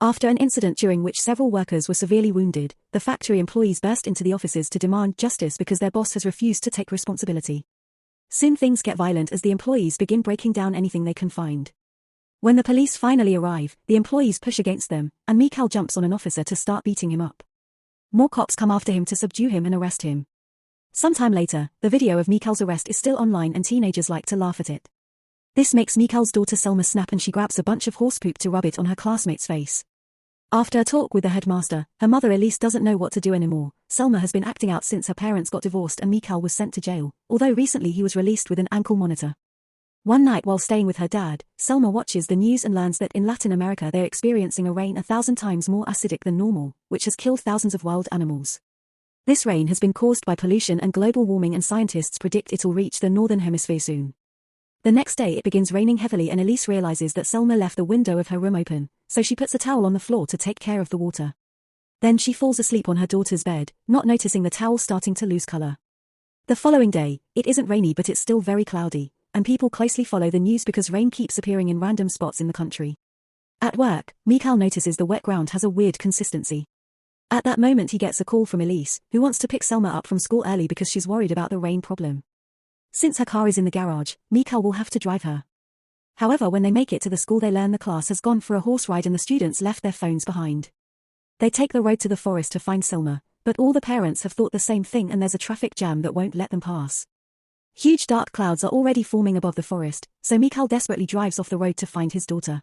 After an incident during which several workers were severely wounded, the factory employees burst into the offices to demand justice because their boss has refused to take responsibility. Soon things get violent as the employees begin breaking down anything they can find. When the police finally arrive, the employees push against them, and Mikhail jumps on an officer to start beating him up. More cops come after him to subdue him and arrest him. Sometime later, the video of Mikhail's arrest is still online and teenagers like to laugh at it. This makes Mikhail's daughter Selma snap and she grabs a bunch of horse poop to rub it on her classmate's face. After a talk with the headmaster, her mother Elise doesn't know what to do anymore. Selma has been acting out since her parents got divorced and Mikhail was sent to jail, although recently he was released with an ankle monitor. One night while staying with her dad, Selma watches the news and learns that in Latin America they're experiencing a rain 1,000 times more acidic than normal, which has killed thousands of wild animals. This rain has been caused by pollution and global warming, and scientists predict it'll reach the northern hemisphere soon. The next day it begins raining heavily and Elise realizes that Selma left the window of her room open, so she puts a towel on the floor to take care of the water. Then she falls asleep on her daughter's bed, not noticing the towel starting to lose color. The following day, it isn't rainy but it's still very cloudy, and people closely follow the news because rain keeps appearing in random spots in the country. At work, Mikhail notices the wet ground has a weird consistency. At that moment he gets a call from Elise, who wants to pick Selma up from school early because she's worried about the rain problem. Since her car is in the garage, Mikhail will have to drive her. However, when they make it to the school they learn the class has gone for a horse ride and the students left their phones behind. They take the road to the forest to find Selma, but all the parents have thought the same thing and there's a traffic jam that won't let them pass. Huge dark clouds are already forming above the forest, so Mikhail desperately drives off the road to find his daughter.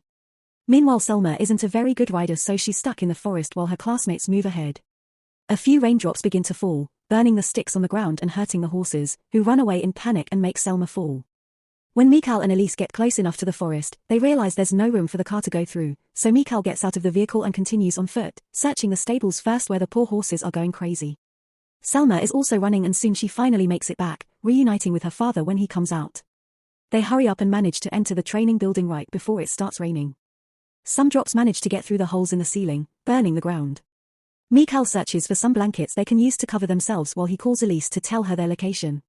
Meanwhile, Selma isn't a very good rider, so she's stuck in the forest while her classmates move ahead. A few raindrops begin to fall, burning the sticks on the ground and hurting the horses, who run away in panic and make Selma fall. When Mikhail and Elise get close enough to the forest, they realize there's no room for the car to go through, so Mikhail gets out of the vehicle and continues on foot, searching the stables first where the poor horses are going crazy. Selma is also running and soon she finally makes it back, reuniting with her father when he comes out. They hurry up and manage to enter the training building right before it starts raining. Some drops manage to get through the holes in the ceiling, burning the ground. Mikhail searches for some blankets they can use to cover themselves while he calls Elise to tell her their location.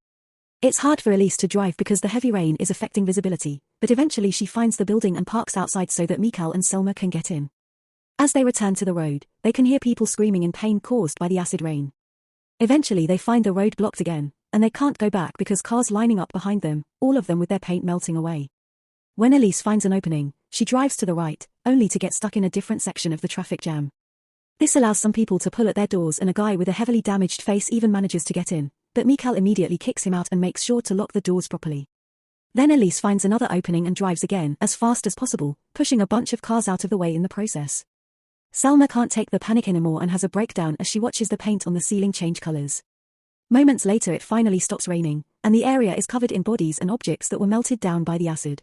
It's hard for Elise to drive because the heavy rain is affecting visibility, but eventually she finds the building and parks outside so that Mikhail and Selma can get in. As they return to the road, they can hear people screaming in pain caused by the acid rain. Eventually they find the road blocked again, and they can't go back because cars lining up behind them, all of them with their paint melting away. When Elise finds an opening, she drives to the right, only to get stuck in a different section of the traffic jam. This allows some people to pull at their doors and a guy with a heavily damaged face even manages to get in, but Mikhail immediately kicks him out and makes sure to lock the doors properly. Then Elise finds another opening and drives again as fast as possible, pushing a bunch of cars out of the way in the process. Selma can't take the panic anymore and has a breakdown as she watches the paint on the ceiling change colors. Moments later it finally stops raining, and the area is covered in bodies and objects that were melted down by the acid.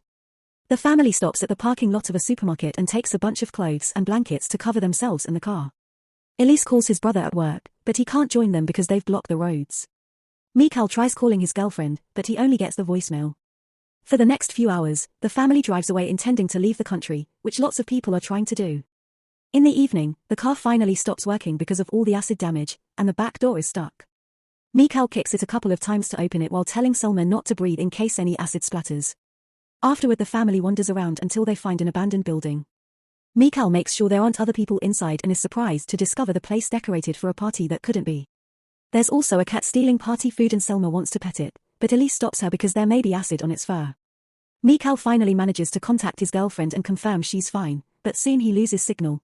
The family stops at the parking lot of a supermarket and takes a bunch of clothes and blankets to cover themselves and the car. Elise calls his brother at work, but he can't join them because they've blocked the roads. Mikhail tries calling his girlfriend, but he only gets the voicemail. For the next few hours, the family drives away intending to leave the country, which lots of people are trying to do. In the evening, the car finally stops working because of all the acid damage, and the back door is stuck. Mikhail kicks it a couple of times to open it while telling Selma not to breathe in case any acid splatters. Afterward the family wanders around until they find an abandoned building. Mikhail makes sure there aren't other people inside and is surprised to discover the place decorated for a party that couldn't be. There's also a cat stealing party food and Selma wants to pet it, but Elise stops her because there may be acid on its fur. Mikhail finally manages to contact his girlfriend and confirm she's fine, but soon he loses signal.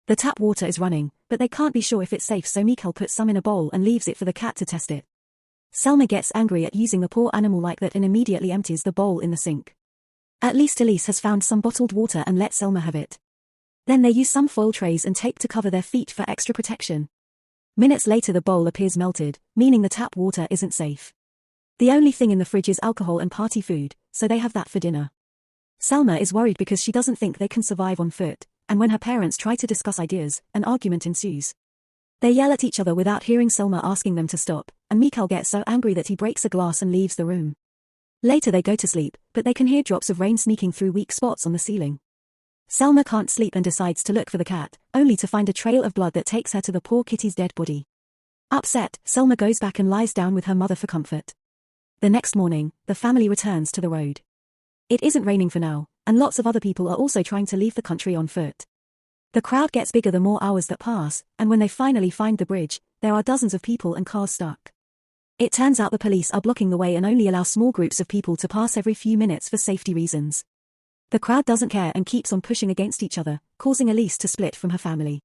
The tap water is running, but they can't be sure if it's safe, so Mikhail puts some in a bowl and leaves it for the cat to test it. Selma gets angry at using the poor animal like that and immediately empties the bowl in the sink. At least Elise has found some bottled water and lets Selma have it. Then they use some foil trays and tape to cover their feet for extra protection. Minutes later the bowl appears melted, meaning the tap water isn't safe. The only thing in the fridge is alcohol and party food, so they have that for dinner. Selma is worried because she doesn't think they can survive on foot, and when her parents try to discuss ideas, an argument ensues. They yell at each other without hearing Selma asking them to stop, and Mikhail gets so angry that he breaks a glass and leaves the room. Later they go to sleep, but they can hear drops of rain sneaking through weak spots on the ceiling. Selma can't sleep and decides to look for the cat, only to find a trail of blood that takes her to the poor kitty's dead body. Upset, Selma goes back and lies down with her mother for comfort. The next morning, the family returns to the road. It isn't raining for now, and lots of other people are also trying to leave the country on foot. The crowd gets bigger the more hours that pass, and when they finally find the bridge, there are dozens of people and cars stuck. It turns out the police are blocking the way and only allow small groups of people to pass every few minutes for safety reasons. The crowd doesn't care and keeps on pushing against each other, causing Elise to split from her family.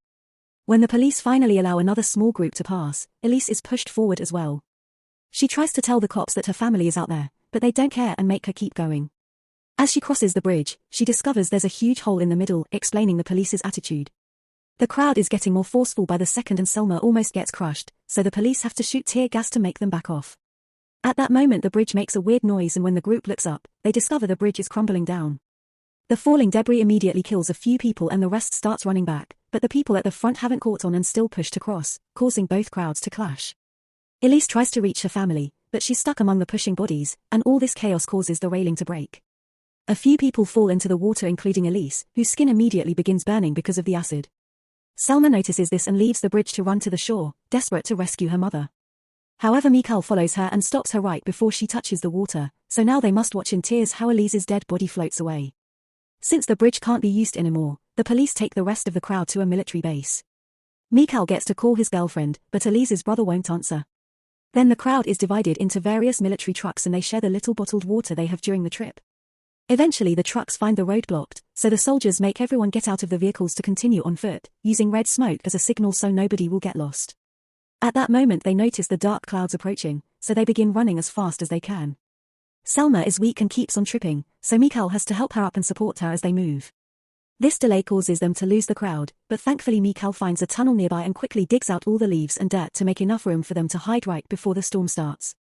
When the police finally allow another small group to pass, Elise is pushed forward as well. She tries to tell the cops that her family is out there, but they don't care and make her keep going. As she crosses the bridge, she discovers there's a huge hole in the middle, explaining the police's attitude. The crowd is getting more forceful by the second and Selma almost gets crushed, so the police have to shoot tear gas to make them back off. At that moment the bridge makes a weird noise and when the group looks up, they discover the bridge is crumbling down. The falling debris immediately kills a few people and the rest starts running back, but the people at the front haven't caught on and still push to cross, causing both crowds to clash. Elise tries to reach her family, but she's stuck among the pushing bodies, and all this chaos causes the railing to break. A few people fall into the water including Elise, whose skin immediately begins burning because of the acid. Selma notices this and leaves the bridge to run to the shore, desperate to rescue her mother. However, Mikhail follows her and stops her right before she touches the water, so now they must watch in tears how Elise's dead body floats away. Since the bridge can't be used anymore, the police take the rest of the crowd to a military base. Mikhail gets to call his girlfriend, but Elise's brother won't answer. Then the crowd is divided into various military trucks and they share the little bottled water they have during the trip. Eventually the trucks find the road blocked, so the soldiers make everyone get out of the vehicles to continue on foot, using red smoke as a signal so nobody will get lost. At that moment they notice the dark clouds approaching, so they begin running as fast as they can. Selma is weak and keeps on tripping, so Mikhail has to help her up and support her as they move. This delay causes them to lose the crowd, but thankfully Mikhail finds a tunnel nearby and quickly digs out all the leaves and dirt to make enough room for them to hide right before the storm starts.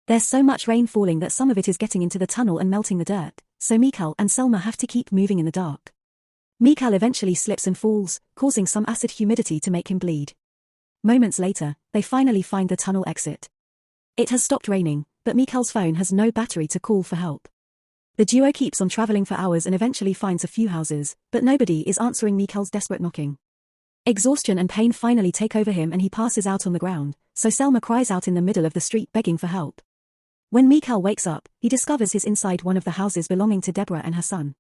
There's so much rain falling that some of it is getting into the tunnel and melting the dirt, so Mikhail and Selma have to keep moving in the dark. Mikhail eventually slips and falls, causing some acid humidity to make him bleed. Moments later, they finally find the tunnel exit. It has stopped raining, but Mikhail's phone has no battery to call for help. The duo keeps on traveling for hours and eventually finds a few houses, but nobody is answering Mikhail's desperate knocking. Exhaustion and pain finally take over him and he passes out on the ground, so Selma cries out in the middle of the street begging for help. When Mikhail wakes up, he discovers he's inside one of the houses belonging to Deborah and her son.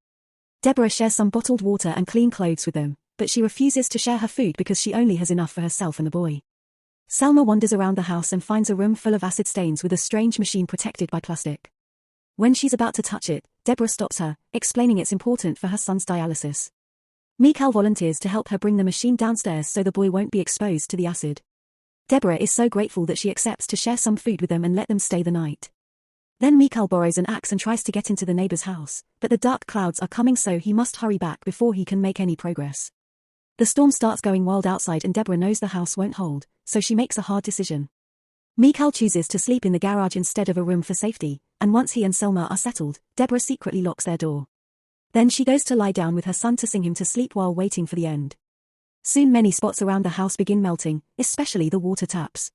Deborah shares some bottled water and clean clothes with them, but she refuses to share her food because she only has enough for herself and the boy. Selma wanders around the house and finds a room full of acid stains with a strange machine protected by plastic. When she's about to touch it, Deborah stops her, explaining it's important for her son's dialysis. Mikhail volunteers to help her bring the machine downstairs so the boy won't be exposed to the acid. Deborah is so grateful that she accepts to share some food with them and let them stay the night. Then Mikhail borrows an axe and tries to get into the neighbor's house, but the dark clouds are coming so he must hurry back before he can make any progress. The storm starts going wild outside and Deborah knows the house won't hold, so she makes a hard decision. Mikhail chooses to sleep in the garage instead of a room for safety, and once he and Selma are settled, Deborah secretly locks their door. Then she goes to lie down with her son to sing him to sleep while waiting for the end. Soon many spots around the house begin melting, especially the water taps.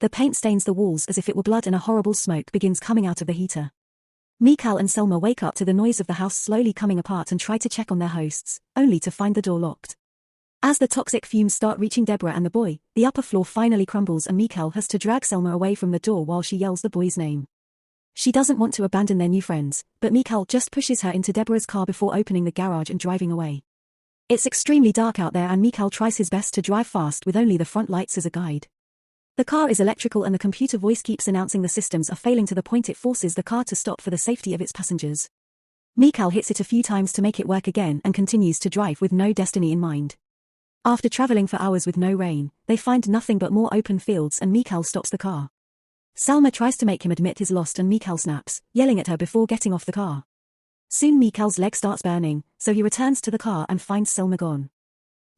The paint stains the walls as if it were blood and a horrible smoke begins coming out of the heater. Mikhail and Selma wake up to the noise of the house slowly coming apart and try to check on their hosts, only to find the door locked. As the toxic fumes start reaching Deborah and the boy, the upper floor finally crumbles and Mikhail has to drag Selma away from the door while she yells the boy's name. She doesn't want to abandon their new friends, but Mikhail just pushes her into Deborah's car before opening the garage and driving away. It's extremely dark out there and Mikhail tries his best to drive fast with only the front lights as a guide. The car is electrical and the computer voice keeps announcing the systems are failing to the point it forces the car to stop for the safety of its passengers. Mikhail hits it a few times to make it work again and continues to drive with no destiny in mind. After traveling for hours with no rain, they find nothing but more open fields and Mikhail stops the car. Selma tries to make him admit his loss and Mikhail snaps, yelling at her before getting off the car. Soon Mikhail's leg starts burning, so he returns to the car and finds Selma gone.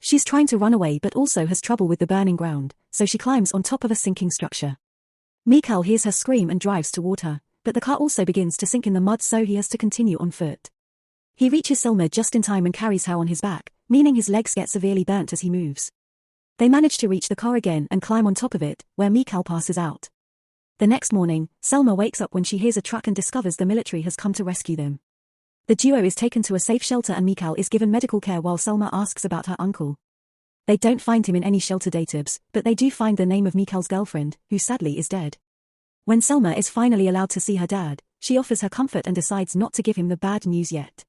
She's trying to run away but also has trouble with the burning ground, so she climbs on top of a sinking structure. Mikhail hears her scream and drives toward her, but the car also begins to sink in the mud so he has to continue on foot. He reaches Selma just in time and carries her on his back, meaning his legs get severely burnt as he moves. They manage to reach the car again and climb on top of it, where Mikhail passes out. The next morning, Selma wakes up when she hears a truck and discovers the military has come to rescue them. The duo is taken to a safe shelter and Mikhail is given medical care while Selma asks about her uncle. They don't find him in any shelter database, but they do find the name of Mikhail's girlfriend, who sadly is dead. When Selma is finally allowed to see her dad, she offers her comfort and decides not to give him the bad news yet.